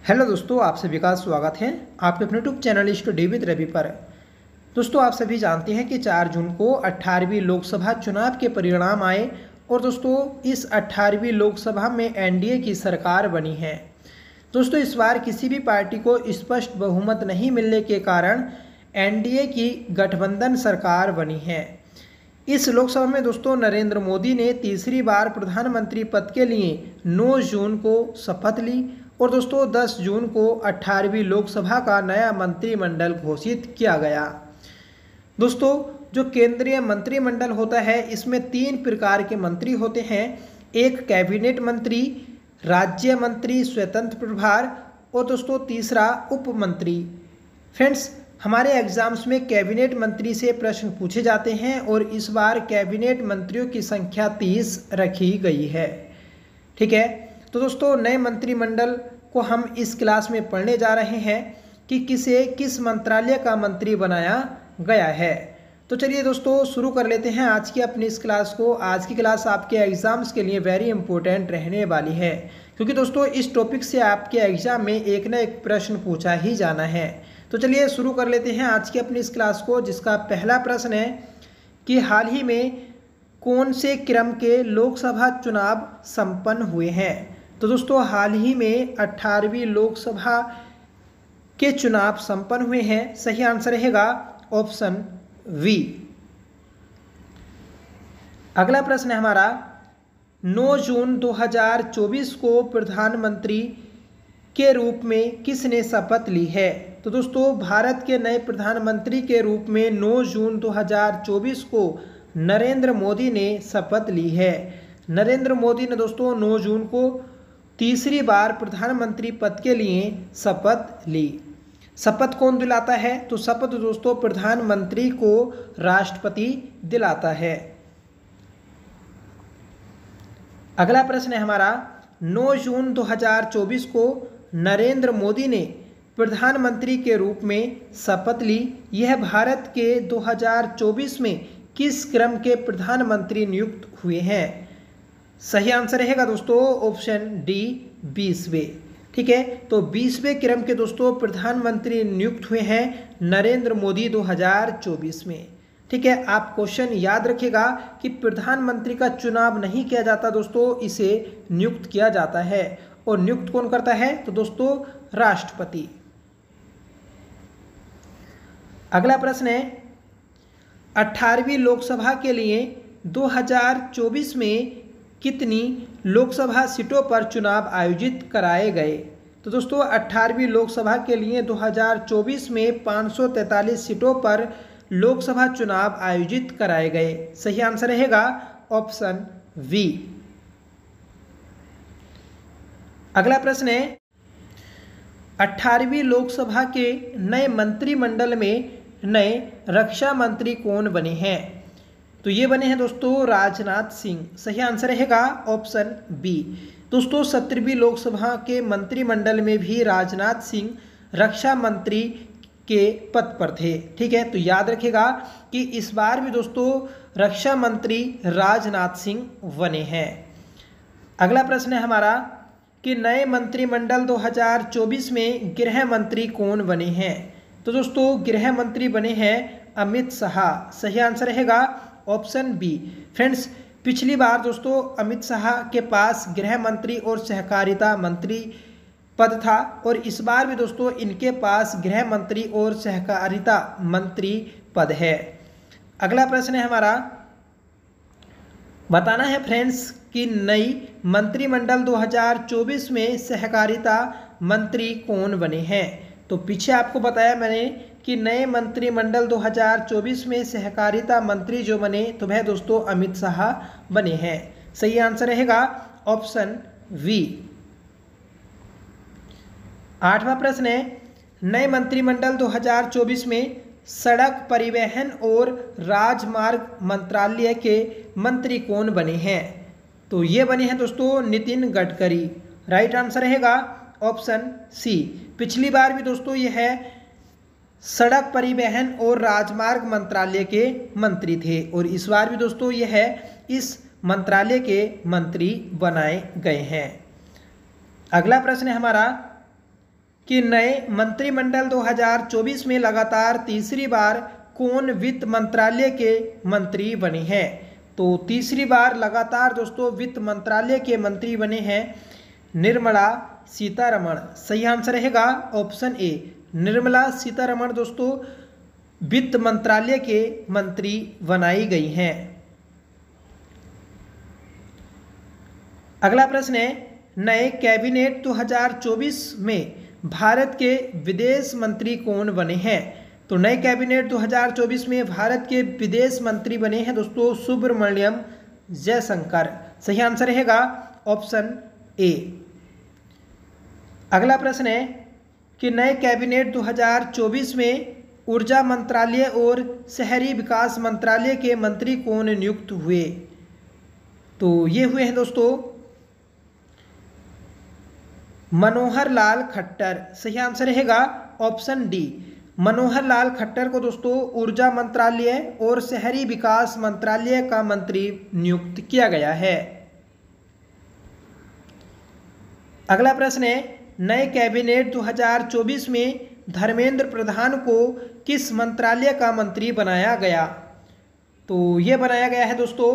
Hello दोस्तों, आप सभी का स्वागत है आपके अपने YouTube channel study with Ravi पर। दोस्तों, आप सभी जानते हैं कि 4 जून को 18वीं लोकसभा चुनाव के परिणाम आए और दोस्तों इस 18वीं लोकसभा में एनडीए की सरकार बनी है। दोस्तों, इस बार किसी भी पार्टी को स्पष्ट बहुमत नहीं मिलने के कारण एनडीए की गठबंधन सरकार बनी है। इस लोकसभा में दोस्तों नरेंद्र मोदी ने तीसरी बार प्रधानमंत्री पद के लिए 9 जून को शपथ ली और दोस्तों 10 जून को 18वीं लोकसभा का नया मंत्रिमंडल घोषित किया गया। दोस्तों, जो केंद्रीय मंत्रिमंडल होता है इसमें 3 प्रकार के मंत्री होते हैं। एक कैबिनेट मंत्री, राज्य मंत्री स्वतंत्र प्रभार और दोस्तों तीसरा उप मंत्री। फ्रेंड्स, हमारे एग्जाम्स में कैबिनेट मंत्री से प्रश्न पूछे जाते हैं और इस बार कैबिनेट मंत्रियों की संख्या 30 रखी गई है। ठीक है, तो दोस्तों नए मंत्रिमंडल को हम इस क्लास में पढ़ने जा रहे हैं कि किस मंत्रालय का मंत्री बनाया गया है। तो चलिए दोस्तों शुरू कर लेते हैं आज की अपनी इस क्लास को। आज की क्लास आपके एग्जाम्स के लिए वेरी इंपॉर्टेंट रहने वाली है, क्योंकि दोस्तों इस टॉपिक से आपके एग्जाम में एक ना एक प्रश्न पूछा ही जाना है। तो चलिए शुरू कर लेते हैं आज की अपनी इस क्लास को, जिसका पहला प्रश्न है कि हाल ही में कौन से क्रम के लोकसभा चुनाव संपन्न हुए हैं। तो दोस्तों हाल ही में 18वीं लोकसभा के चुनाव संपन्न हुए हैं। सही आंसर रहेगा ऑप्शन वी। अगला प्रश्न है हमारा, 9 जून 2024 को प्रधानमंत्री के रूप में किसने शपथ ली है। तो दोस्तों भारत के नए प्रधानमंत्री के रूप में 9 जून 2024 को नरेंद्र मोदी ने शपथ ली है। नरेंद्र मोदी ने दोस्तों 9 जून को तीसरी बार प्रधानमंत्री पद के लिए शपथ ली। शपथ कौन दिलाता है? तो शपथ दोस्तों प्रधानमंत्री को राष्ट्रपति दिलाता है। अगला प्रश्न है हमारा, 9 जून 2024 को नरेंद्र मोदी ने प्रधानमंत्री के रूप में शपथ ली। यह भारत के 2024 में किस क्रम के प्रधानमंत्री नियुक्त हुए हैं। सही आंसर रहेगा दोस्तों ऑप्शन डी 20वें। ठीक है, तो 20वें क्रम के दोस्तों प्रधानमंत्री नियुक्त हुए हैं नरेंद्र मोदी 2024 में। ठीक है, आप क्वेश्चन याद रखिएगा कि प्रधानमंत्री का चुनाव नहीं किया जाता दोस्तों, इसे नियुक्त किया जाता है। और नियुक्त कौन करता है? तो दोस्तों राष्ट्रपति। अगला प्रश्न है, 18वीं लोकसभा के लिए 2024 में कितनी लोकसभा सीटों पर चुनाव आयोजित कराए गए। तो दोस्तों 18वीं लोकसभा के लिए 2024 में 543 सीटों पर लोकसभा चुनाव आयोजित कराए गए। सही आंसर रहेगा ऑप्शन वी। अगला प्रश्न है, 18वीं लोकसभा के नए मंत्रिमंडल में नए रक्षा मंत्री कौन बने हैं। तो ये बने हैं दोस्तों राजनाथ सिंह। सही आंसर रहेगा ऑप्शन बी। दोस्तों 17वीं लोकसभा के मंत्रिमंडल में भी राजनाथ सिंह रक्षा मंत्री के पद पर थे। ठीक है, तो याद रखिएगा कि इस बार भी दोस्तों रक्षा मंत्री राजनाथ सिंह बने हैं। अगला प्रश्न है हमारा कि नए मंत्रिमंडल 2024 में गृह मंत्री कौन बने हैं। तो दोस्तों गृह मंत्री बने हैं अमित शाह। सही आंसर रहेगा ऑप्शन बी। फ्रेंड्स, पिछली बार दोस्तों अमित शाह के पास गृह मंत्री और सहकारिता मंत्री पद था और इस बार भी दोस्तों इनके पास गृह मंत्री और सहकारिता मंत्री पद है। अगला प्रश्न है हमारा, बताना है फ्रेंड्स कि नई मंत्रिमंडल 2024 में सहकारिता मंत्री कौन बने हैं। तो पीछे आपको बताया मैंने कि नए मंत्रिमंडल 2024 में सहकारिता मंत्री जो बने तो वह दोस्तों अमित शाह बने हैं। सही आंसर रहेगा ऑप्शन वी। 8वां प्रश्न है, नए मंत्रिमंडल 2024 में सड़क परिवहन और राजमार्ग मंत्रालय के मंत्री कौन बने हैं। तो ये बने हैं दोस्तों नितिन गडकरी। राइट आंसर रहेगा ऑप्शन सी। पिछली बार भी दोस्तों यह सड़क परिवहन और राजमार्ग मंत्रालय के मंत्री थे और इस बार भी दोस्तों यह इस मंत्रालय के मंत्री बनाए गए हैं। अगला प्रश्न है हमारा कि नए मंत्रिमंडल 2024 में लगातार तीसरी बार कौन वित्त मंत्रालय के मंत्री बने हैं। तो तीसरी बार लगातार दोस्तों वित्त मंत्रालय के मंत्री बने हैं निर्मला सीतारमण। सही आंसर रहेगा ऑप्शन ए, निर्मला सीतारमण दोस्तों वित्त मंत्रालय के मंत्री बनाई गई हैं। अगला प्रश्न है, नए कैबिनेट 2024 में भारत के विदेश मंत्री कौन बने हैं। तो नए कैबिनेट 2024 में भारत के विदेश मंत्री बने हैं दोस्तों सुब्रमण्यम जयशंकर। सही आंसर रहेगा ऑप्शन ए। अगला प्रश्न है कि नए कैबिनेट 2024 में ऊर्जा मंत्रालय और शहरी विकास मंत्रालय के मंत्री कौन नियुक्त हुए। तो ये हुए हैं दोस्तों मनोहर लाल खट्टर। सही आंसर रहेगा ऑप्शन डी, मनोहर लाल खट्टर को दोस्तों ऊर्जा मंत्रालय और शहरी विकास मंत्रालय का मंत्री नियुक्त किया गया है। अगला प्रश्न है, नए कैबिनेट 2024 में धर्मेंद्र प्रधान को किस मंत्रालय का मंत्री बनाया गया। तो यह बनाया गया है दोस्तों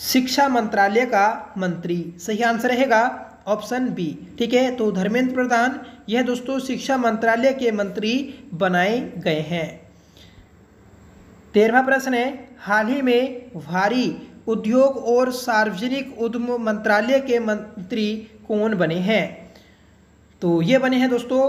शिक्षा मंत्रालय का मंत्री। सही आंसर रहेगा ऑप्शन बी। ठीक है, तो धर्मेंद्र प्रधान यह दोस्तों शिक्षा मंत्रालय के मंत्री बनाए गए हैं। 13वां प्रश्न है, हाल ही में भारी उद्योग और सार्वजनिक उद्यम मंत्रालय के मंत्री कौन बने हैं। तो ये बने हैं दोस्तों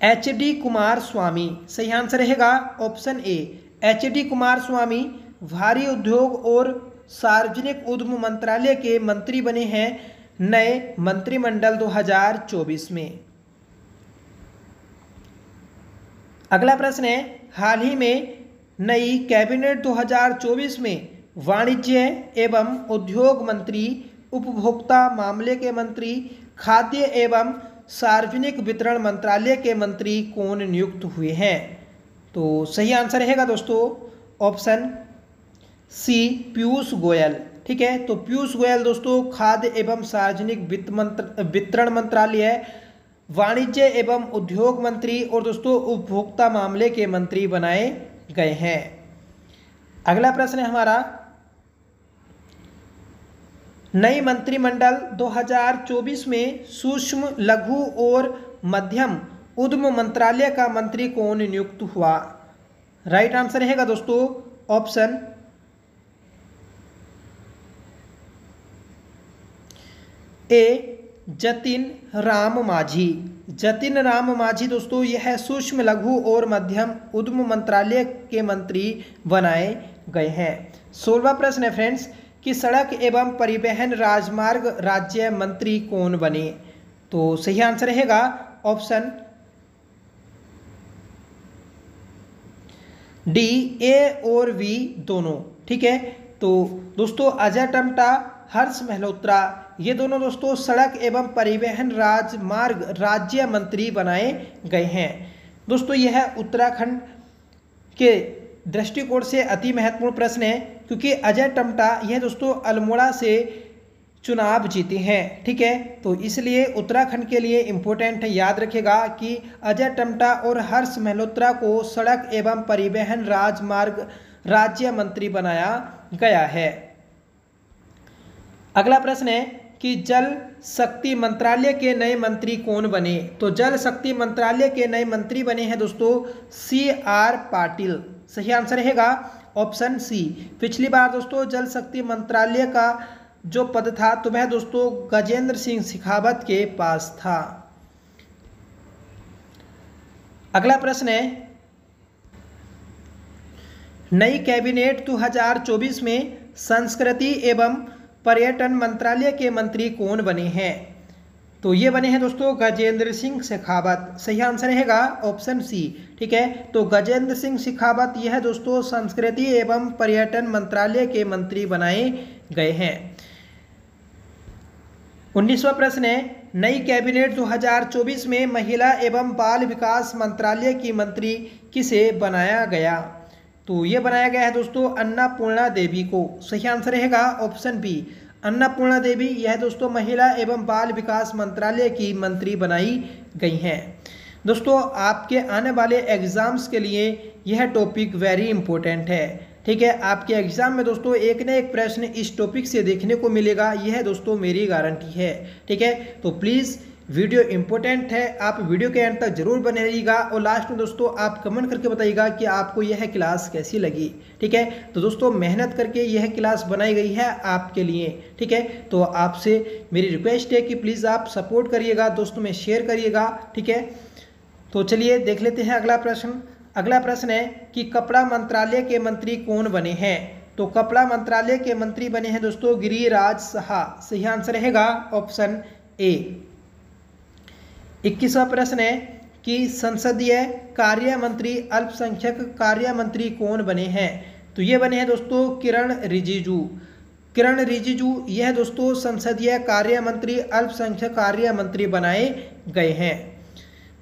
एच.डी. कुमार स्वामी। सही आंसर रहेगा ऑप्शन ए, एच.डी. कुमार स्वामी भारी उद्योग और सार्वजनिक उद्यम मंत्रालय के मंत्री बने हैं नए मंत्रिमंडल 2024 में। अगला प्रश्न है, हाल ही में नई कैबिनेट 2024 में वाणिज्य एवं उद्योग मंत्री, उपभोक्ता मामले के मंत्री, खाद्य एवं सार्वजनिक वितरण मंत्रालय के मंत्री कौन नियुक्त हुए हैं। तो सही आंसर रहेगा दोस्तों ऑप्शन सी, पीयूष गोयल। ठीक है, तो पीयूष गोयल दोस्तों खाद्य एवं सार्वजनिक वितरण मंत्रालय, वाणिज्य एवं उद्योग मंत्री और दोस्तों उपभोक्ता मामले के मंत्री बनाए गए हैं। अगला प्रश्न है हमारा, नई मंत्रिमंडल 2024 में सूक्ष्म लघु और मध्यम उद्यम मंत्रालय का मंत्री कौन नियुक्त हुआ। राइट आंसर रहेगा दोस्तों ऑप्शन ए, जतिन राम मांझी। जतिन राम मांझी दोस्तों यह सूक्ष्म लघु और मध्यम उद्यम मंत्रालय के मंत्री बनाए गए हैं। 16वां प्रश्न है फ्रेंड्स कि सड़क एवं परिवहन राजमार्ग राज्य मंत्री कौन बने। तो सही आंसर रहेगा ऑप्शन डी, ए और वी दोनों। ठीक है, तो दोस्तों अजय टम्टा, हर्ष मल्होत्रा ये दोनों दोस्तों सड़क एवं परिवहन राजमार्ग राज्य मंत्री बनाए गए हैं। दोस्तों यह उत्तराखंड के दृष्टिकोण से अति महत्वपूर्ण प्रश्न है क्योंकि अजय टम्टा यह दोस्तों अल्मोड़ा से चुनाव जीते हैं। ठीक है, तो इसलिए उत्तराखंड के लिए इम्पोर्टेंट है, याद रखेगा कि अजय टम्टा और हर्ष मल्होत्रा को सड़क एवं परिवहन राजमार्ग राज्य मंत्री बनाया गया है। अगला प्रश्न है कि जल शक्ति मंत्रालय के नए मंत्री कौन बने। तो जल शक्ति मंत्रालय के नए मंत्री बने हैं दोस्तों C.R. पाटिल। सही आंसर रहेगा ऑप्शन सी। पिछली बार दोस्तों जल शक्ति मंत्रालय का जो पद था तो वह दोस्तों गजेंद्र सिंह शेखावत के पास था। अगला प्रश्न है, नई कैबिनेट 2024 में संस्कृति एवं पर्यटन मंत्रालय के मंत्री कौन बने हैं। तो ये बने हैं दोस्तों गजेंद्र सिंह शेखावत। सही आंसर रहेगा ऑप्शन सी। ठीक है, तो गजेंद्र सिंह शेखावत यह दोस्तों संस्कृति एवं पर्यटन मंत्रालय के मंत्री बनाए गए हैं। 19वां प्रश्न है, नई कैबिनेट 2024 में महिला एवं बाल विकास मंत्रालय की मंत्री किसे बनाया गया। तो ये बनाया गया है दोस्तों अन्नपूर्णा देवी को। सही आंसर रहेगा ऑप्शन बी, अन्नपूर्णा देवी, यह दोस्तों महिला एवं बाल विकास मंत्रालय की मंत्री बनाई गई हैं। दोस्तों आपके आने वाले एग्जाम्स के लिए यह टॉपिक वेरी इंपॉर्टेंट है, ठीक है। आपके एग्जाम में दोस्तों एक न एक प्रश्न इस टॉपिक से देखने को मिलेगा, यह दोस्तों मेरी गारंटी है, ठीक है। तो प्लीज़ वीडियो इंपॉर्टेंट है, आप वीडियो के एंड तक जरूर बने रहिएगा और लास्ट में दोस्तों आप कमेंट करके बताइएगा कि आपको यह क्लास कैसी लगी, ठीक है। तो दोस्तों मेहनत करके यह क्लास बनाई गई है आपके लिए, ठीक है। तो आपसे मेरी रिक्वेस्ट है कि प्लीज़ आप सपोर्ट करिएगा, दोस्तों में शेयर करिएगा, ठीक है। तो चलिए देख लेते हैं अगला प्रश्न। अगला प्रश्न है कि कपड़ा मंत्रालय के मंत्री कौन बने हैं। तो कपड़ा मंत्रालय के मंत्री बने हैं दोस्तों गिरिराज साहा। सही आंसर रहेगा ऑप्शन ए। 21वां प्रश्न है कि संसदीय कार्य मंत्री अल्पसंख्यक कार्य मंत्री कौन बने हैं। तो ये बने हैं दोस्तों किरण रिजिजू। किरण रिजिजू यह दोस्तों संसदीय कार्य मंत्री अल्पसंख्यक कार्य मंत्री बनाए गए हैं।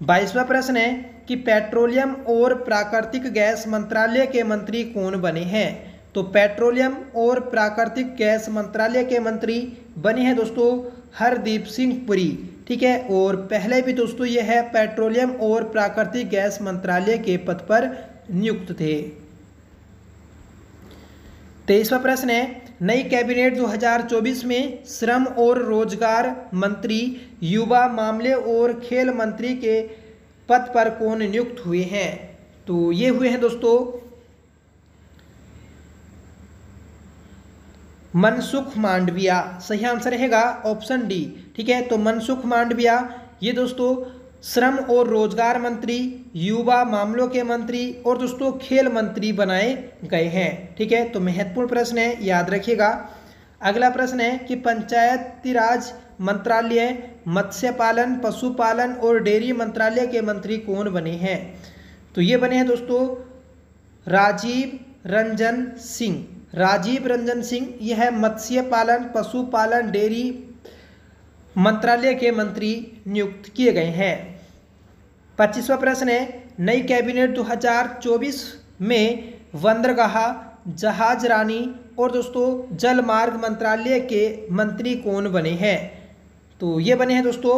22वां प्रश्न है कि पेट्रोलियम और प्राकृतिक गैस मंत्रालय के मंत्री कौन बने हैं। तो पेट्रोलियम और प्राकृतिक गैस मंत्रालय के मंत्री बने हैं दोस्तों हरदीप सिंह पुरी, ठीक है। और पहले भी दोस्तों यह है पेट्रोलियम और प्राकृतिक गैस मंत्रालय के पद पर नियुक्त थे। 23वां प्रश्न है नई कैबिनेट 2024 में श्रम और रोजगार मंत्री, युवा मामले और खेल मंत्री के पद पर कौन नियुक्त हुए हैं। तो ये हुए हैं दोस्तों मनसुख मांडविया। सही आंसर रहेगा ऑप्शन डी, ठीक है। तो मनसुख मांडविया ये दोस्तों श्रम और रोजगार मंत्री, युवा मामलों के मंत्री और दोस्तों खेल मंत्री बनाए गए हैं, ठीक है। तो महत्वपूर्ण प्रश्न है, याद रखिएगा। अगला प्रश्न है कि पंचायती राज मंत्रालय, मत्स्य पालन, पशुपालन और डेयरी मंत्रालय के मंत्री कौन बने हैं। तो ये बने हैं दोस्तों राजीव रंजन सिंह। राजीव रंजन सिंह यह मत्स्य पालन, पशुपालन, डेयरी मंत्रालय के मंत्री नियुक्त किए गए हैं। 25वां प्रश्न है नई कैबिनेट 2024 में बंदरगाह, जहाज रानी और दोस्तों जल मार्ग मंत्रालय के मंत्री कौन बने हैं। तो ये बने हैं दोस्तों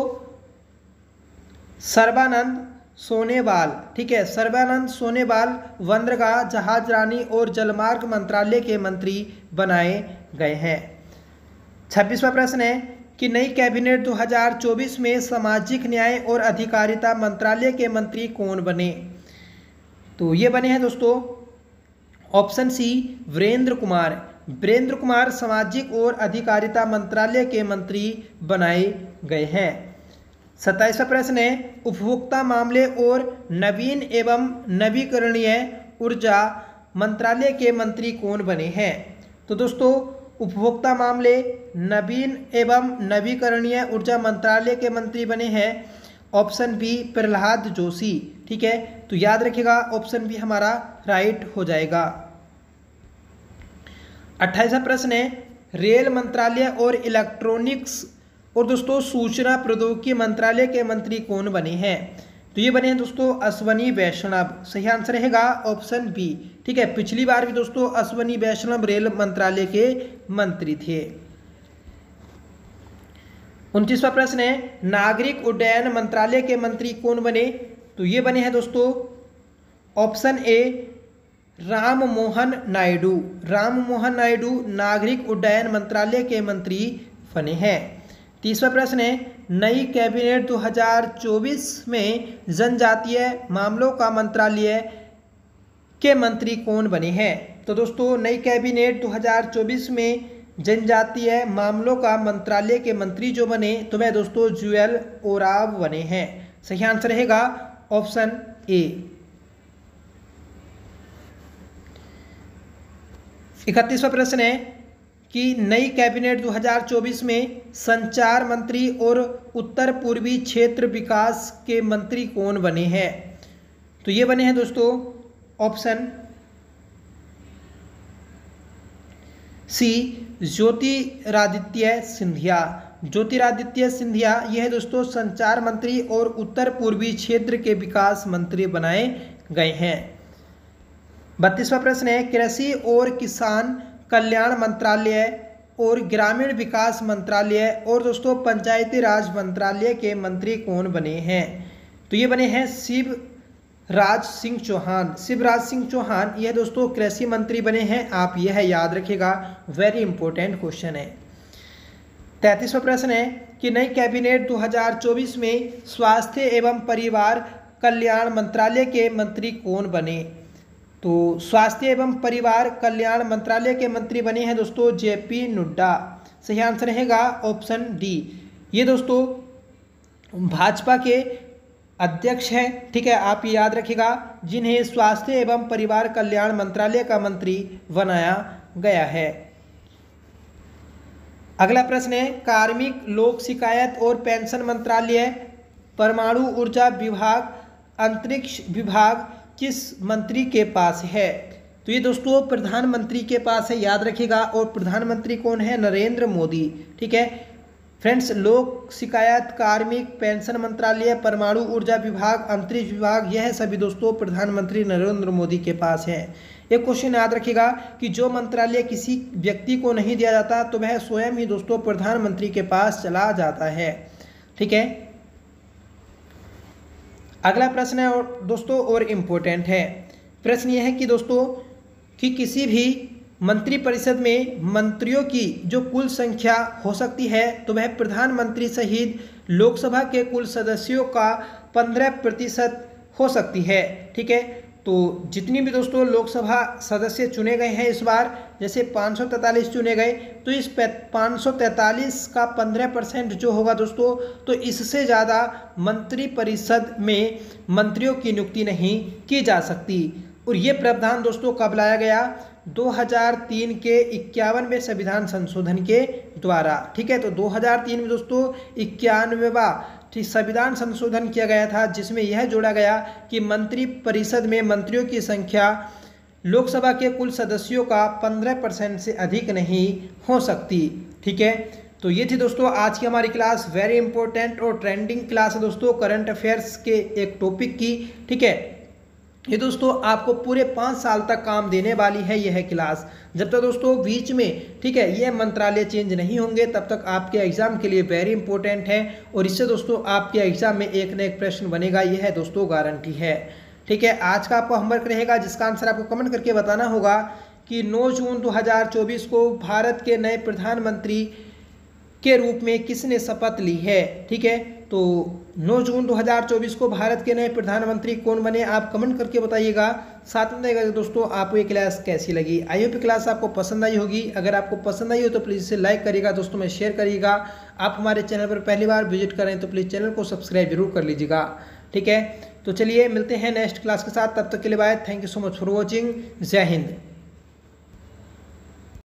सर्बानंद सोनेवाल, ठीक है। सर्बानंद सोनेवाल बंदरगाह, जहाज रानी और जलमार्ग मंत्रालय के मंत्री बनाए गए हैं। 26वां प्रश्न है कि नई कैबिनेट 2024 में सामाजिक न्याय और अधिकारिता मंत्रालय के मंत्री कौन बने। तो ये बने हैं दोस्तों ऑप्शन सी वीरेंद्र कुमार। वीरेंद्र कुमार सामाजिक और अधिकारिता मंत्रालय के मंत्री बनाए गए हैं। 27वां प्रश्न है उपभोक्ता मामले और नवीन एवं नवीकरणीय ऊर्जा मंत्रालय के मंत्री कौन बने हैं। तो दोस्तों उपभोक्ता मामले, नवीन एवं नवीकरणीय ऊर्जा मंत्रालय के मंत्री बने हैं ऑप्शन बी प्रहलाद जोशी, ठीक है। तो याद रखिएगा ऑप्शन बी हमारा राइट हो जाएगा। 28वां प्रश्न है रेल मंत्रालय और इलेक्ट्रॉनिक्स और दोस्तों सूचना प्रौद्योगिकी मंत्रालय के मंत्री कौन बने हैं। तो ये बने हैं दोस्तों अश्वनी वैष्णव। सही आंसर रहेगा ऑप्शन बी, ठीक है। पिछली बार भी दोस्तों अश्वनी वैष्णव रेल मंत्रालय के मंत्री थे। 29वां प्रश्न है नागरिक उड्डयन मंत्रालय के मंत्री कौन बने। तो ये बने हैं दोस्तों ऑप्शन ए राम मोहन नायडू। राम मोहन नायडू नागरिक उड्डयन मंत्रालय के मंत्री बने हैं। 30वां प्रश्न है नई कैबिनेट 2024 में जनजातीय मामलों का मंत्रालय के मंत्री कौन बने हैं। तो दोस्तों नई कैबिनेट 2024 में जनजातीय मामलों का मंत्रालय के मंत्री जो बने तो वह दोस्तों जुएल ओराव बने हैं। सही आंसर रहेगा ऑप्शन ए। 31वां प्रश्न है कि नई कैबिनेट 2024 में संचार मंत्री और उत्तर पूर्वी क्षेत्र विकास के मंत्री कौन बने हैं। तो ये बने हैं दोस्तों ऑप्शन सी ज्योतिरादित्य सिंधिया। ज्योतिरादित्य सिंधिया यह दोस्तों संचार मंत्री और उत्तर पूर्वी क्षेत्र के विकास मंत्री बनाए गए हैं। 32वां प्रश्न है कृषि और किसान कल्याण मंत्रालय और ग्रामीण विकास मंत्रालय और दोस्तों पंचायती राज मंत्रालय के मंत्री कौन बने हैं? तो ये बने हैं शिवराज सिंह चौहान। शिवराज सिंह चौहान यह दोस्तों कृषि मंत्री बने हैं। आप यह याद रखिएगा, वेरी इंपॉर्टेंट क्वेश्चन है। 33वां प्रश्न है कि नई कैबिनेट 2024 में स्वास्थ्य एवं परिवार कल्याण मंत्रालय के मंत्री कौन बने? तो स्वास्थ्य एवं परिवार कल्याण मंत्रालय के मंत्री बने हैं दोस्तों JP नड्डा। सही आंसर रहेगा ऑप्शन डी। ये दोस्तों भाजपा के अध्यक्ष हैं, ठीक है, आप ये याद रखिएगा, जिन्हें स्वास्थ्य एवं परिवार कल्याण मंत्रालय का मंत्री बनाया गया है। अगला प्रश्न है कार्मिक लोक शिकायत और पेंशन मंत्रालय, परमाणु ऊर्जा विभाग, अंतरिक्ष विभाग किस मंत्री के पास है? तो ये दोस्तों प्रधानमंत्री के पास है, याद रखिएगा। और प्रधानमंत्री कौन है? नरेंद्र मोदी। ठीक है फ्रेंड्स, लोक शिकायत, कार्मिक, पेंशन मंत्रालय, परमाणु ऊर्जा विभाग, अंतरिक्ष विभाग, यह सभी दोस्तों प्रधानमंत्री नरेंद्र मोदी के पास है। एक क्वेश्चन याद रखिएगा कि जो मंत्रालय किसी व्यक्ति को नहीं दिया जाता तो वह स्वयं ही दोस्तों प्रधानमंत्री के पास चला जाता है। ठीक है, अगला प्रश्न है और दोस्तों और इम्पोर्टेंट है। प्रश्न यह है कि दोस्तों कि किसी भी मंत्रिपरिषद में मंत्रियों की जो कुल संख्या हो सकती है तो वह प्रधानमंत्री सहित लोकसभा के कुल सदस्यों का 15% हो सकती है। ठीक है, तो जितनी भी दोस्तों लोकसभा सदस्य चुने गए हैं इस बार, जैसे 543 चुने गए, तो इस 543 का 15% जो होगा दोस्तों, तो इससे ज़्यादा मंत्रिपरिषद में मंत्रियों की नियुक्ति नहीं की जा सकती। और ये प्रावधान दोस्तों कब लाया गया? 2003 के 51वें संविधान संशोधन के द्वारा। ठीक है, तो 2003 में दोस्तों 91वां संविधान संशोधन किया गया था, जिसमें यह जोड़ा गया कि मंत्रिपरिषद में मंत्रियों की संख्या लोकसभा के कुल सदस्यों का 15% से अधिक नहीं हो सकती। ठीक है, तो ये थी दोस्तों आज की हमारी क्लास, वेरी इंपॉर्टेंट और ट्रेंडिंग क्लास है दोस्तों करंट अफेयर्स के एक टॉपिक की। ठीक है, ये दोस्तों आपको पूरे 5 साल तक काम देने वाली है यह क्लास। जब तक दोस्तों बीच में, ठीक है, यह मंत्रालय चेंज नहीं होंगे तब तक आपके एग्जाम के लिए वेरी इंपॉर्टेंट है। और इससे दोस्तों आपके एग्जाम में एक न एक प्रश्न बनेगा, यह दोस्तों गारंटी है। ठीक है, आज का आपका होमवर्क रहेगा जिसका आंसर आपको कमेंट करके बताना होगा कि 9 जून 2024 को भारत के नए प्रधानमंत्री के रूप में किसने शपथ ली है। ठीक है, तो 9 जून 2024 को भारत के नए प्रधानमंत्री कौन बने, आप कमेंट करके बताइएगा। साथ में दोस्तों आपको ये क्लास कैसी लगी? आई होप क्लास आपको पसंद आई होगी। अगर आपको पसंद आई हो तो प्लीज़ इसे लाइक करिएगा, दोस्तों में शेयर करिएगा। आप हमारे चैनल पर पहली बार विजिट करें तो प्लीज़ चैनल को सब्सक्राइब जरूर कर लीजिएगा। ठीक है, तो चलिए मिलते हैं नेक्स्ट क्लास के साथ, तब तक के लिए bye. Thank you so much for watching. जय हिंद।